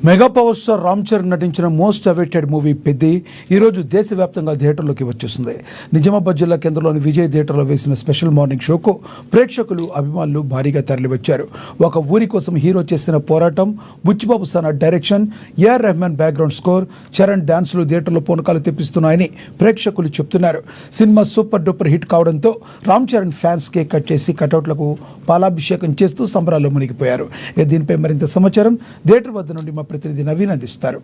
Mega power star Ram Charan నటించిన most awaited movie Peddi ఈరోజు దేశవ్యాప్తంగా థియేటర్లోకి వచ్చేస్తుంది. నిజామాబాద్ జిల్లా కేంద్రంలోని విజయ్ థియేటర్లో వేసిన స్పెషల్ మార్నింగ్ షోకు ప్రేక్షకులు అభిమానులు భారీగా తరలివచ్చారు. ఒక ఊరి కోసం హీరో చేసిన పోరాటం, Buchibabu Sana direction, A R Rahman background score, Charan డాన్సులు థియేటర్లో పూనకాలు తెప్పిస్తున్నాయని ప్రేక్షకులు చెప్తున్నారు. సినిమా సూపర్ డూపర్ హిట్ కావడంతో Ram Charan fans cake cut చేసి కటౌట్లకు పాలాభిషేకం చేస్తూ సంబరాల్లో మునిగిపోయారు. దీనిపై మరింత సమాచారం థియేటర్ వద్ద నుండి మా ప్రతినిధి నవీన్ అందిస్తారు.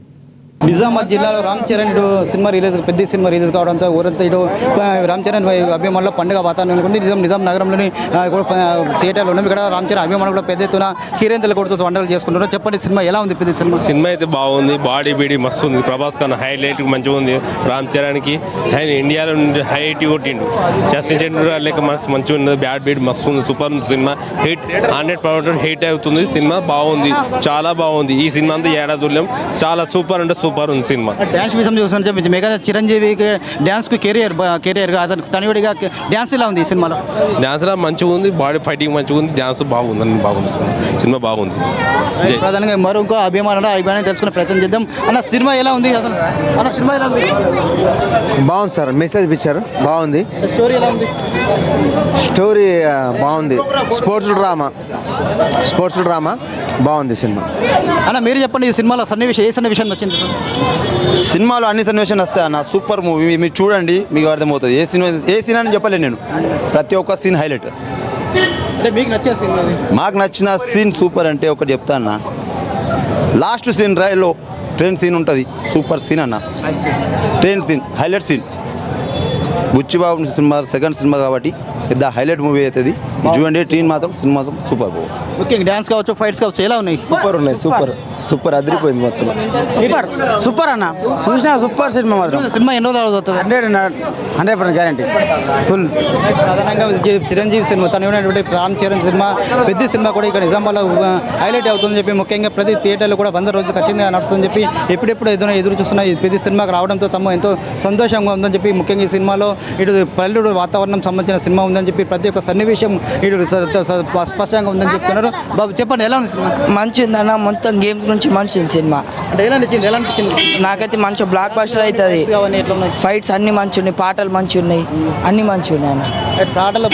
నిజామాబాద్ జిల్లాలో రామ్ చరణ్ సినిమా పెద్ద సినిమా రిలీజ్ కావడంతో ఊరంతా ఇటు రామ్ చరణ్ అభిమానుల పండుగ వాతావరణం ఉంది. నిజాం నగరంలోని థియేటర్లు ఉన్నాయి. ఇక్కడ రామ్ చరణ్ అభిమానులు కూడా పెద్ద ఎత్తున హీరోయిన్లు కొడుతూ వంటలు చేసుకుంటున్నారు. చెప్పండి, సినిమా ఎలా ఉంది? పెద్ద సినిమా అయితే బాగుంది. బాడీ బీడీ మస్తు ఉంది. ప్రభాస్ ఖాన్ హైలైట్ మంచిగా ఉంది. రామ్ చరణ్కి ఇండియాలో హైలైట్ కొట్టిండు. జస్టిన్ టెండూల్కర్ లేక మంచిగా ఉంది. బ్యాడ్ బీడ్ మస్తు ఉంది. సూపర్ ఉంది. సినిమా హిట్ 100% హిట్ అవుతుంది. సినిమా బాగుంది, చాలా బాగుంది. ఈ సినిమా అంతా ఏడాది చూడలేం. చాలా సూపర్ అంటే సూపర్ ఉంది సినిమా. డ్యాన్స్ విషయం చూసాను, మెగా చిరంజీవికి డ్యాన్స్కి కెరియర్గా అతను తనివిడిగా డ్యాన్స్ ఇలా ఉంది ఈ సినిమాలో. డ్యాన్స్ మంచిగా ఉంది. బాడీ ఫైటింగ్ మంచిగా ఉంది. డ్యాన్స్ బాగుంది. బాగుంది సినిమా బాగుంది. ప్రధానంగా మరొక అభిమానం తెలుసుకునే ప్రయత్నం చేద్దాం. అన్న, సినిమా ఎలా ఉంది? అసలు అన్న, సినిమా ఎలా ఉంది? బాగుంది సార్. మెసేజ్ పిక్చర్ బాగుంది. స్టోరీ ఎలా ఉంది? స్టోరీ బాగుంది. స్పోర్ట్స్ డ్రామా బాగుంది సినిమా. అన్న, మీరు చెప్పండి, ఈ సినిమాలో ఏ సన్నివేశం వచ్చింది? సినిమాలో అన్ని సన్నివేశాలు వస్తాయి అన్న. Super movie. మీరు చూడండి, మీకు అర్థమవుతుంది. ఏ సీన్ అని చెప్పలేను నేను. ప్రతి ఒక్క సీన్ హైలైట్. అంటే మీకు నచ్చిన సినిమా? మాకు నచ్చిన సీన్ సూపర్ అంటే ఒకటి చెప్తా అన్న. లాస్ట్ సీన్ రైల్లో ట్రైన్ సీన్ ఉంటుంది. సూపర్ సీన్ అన్న. Train scene highlight scene. Buchibabu cinema second cinema కాబట్టి పెద్ద హైలైట్ మూవీ అవుతుంది. చూడండి, ట్రైన్ మాత్రం సినిమా మాత్రం సూపర్. ముఖ్యంగా డ్యాన్స్ కావచ్చు, ఫైట్స్ కావచ్చు, ఎలా ఉన్నాయి? సూపర్ ఉన్నాయి. సూపర్ అదిరిపోయింది మొత్తం. సూపర్ అన్న. చూసినా సూపర్ సినిమా మాత్రం. సినిమా ఎన్నో రోజులు అవుతుంది? 100% గ్యారంటీ ఫుల్. ప్రధానంగా చిరంజీవి సినిమా, తను ఉన్నటువంటి రామ్ చరణ్ సినిమా పెద్ద సినిమా కూడా ఇక్కడ నిజామాబాద్లో హైలైట్ అవుతుందని చెప్పి, ముఖ్యంగా ప్రతి థియేటర్లో కూడా 100 రోజులు ఖచ్చితంగా నడుస్తుందని చెప్పి ఎప్పుడెప్పుడు ఏదైనా ఎదురు చూస్తున్న ఈ పెద్ద సినిమాకి రావడంతో తమ ఎంతో సంతోషంగా ఉందని చెప్పి, ముఖ్యంగా ఈ సినిమాలో ఇటు పల్లెటూరు వాతావరణం సంబంధించిన సినిమా ఉందని చెప్పి ప్రతి ఒక్క సన్నివేశం ఇటు స్పష్టంగా ఉందని చెప్తున్నారు. బాబు, చెప్పండి, ఎలా ఉంది సినిమా? మంచిగా ఉందన్న. మొత్తం గేమ్స్ గురించి మంచిది సినిమా. అంటే ఎలా అనిపించింది? నాకైతే మంచిగా బ్లాక్ బస్టర్ అవుతుంది. ఫైట్స్ అన్ని మంచిగా ఉన్నాయి. పాటలు మంచిగా ఉన్నాయి. అన్ని మంచిగా ఉన్నాయి అన్న. పాటలు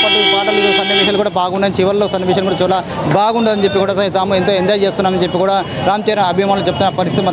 సన్నివేశాలు కూడా బాగున్నాయి. చివరిలో సన్నివేశాలు కూడా చాలా బాగుండదని చెప్పి కూడా తాము ఎంతో ఎంజాయ్ చేస్తున్నామని చెప్పి కూడా రామ్ చరణ్ అభిమానులు చెప్తున్న పరిస్థితి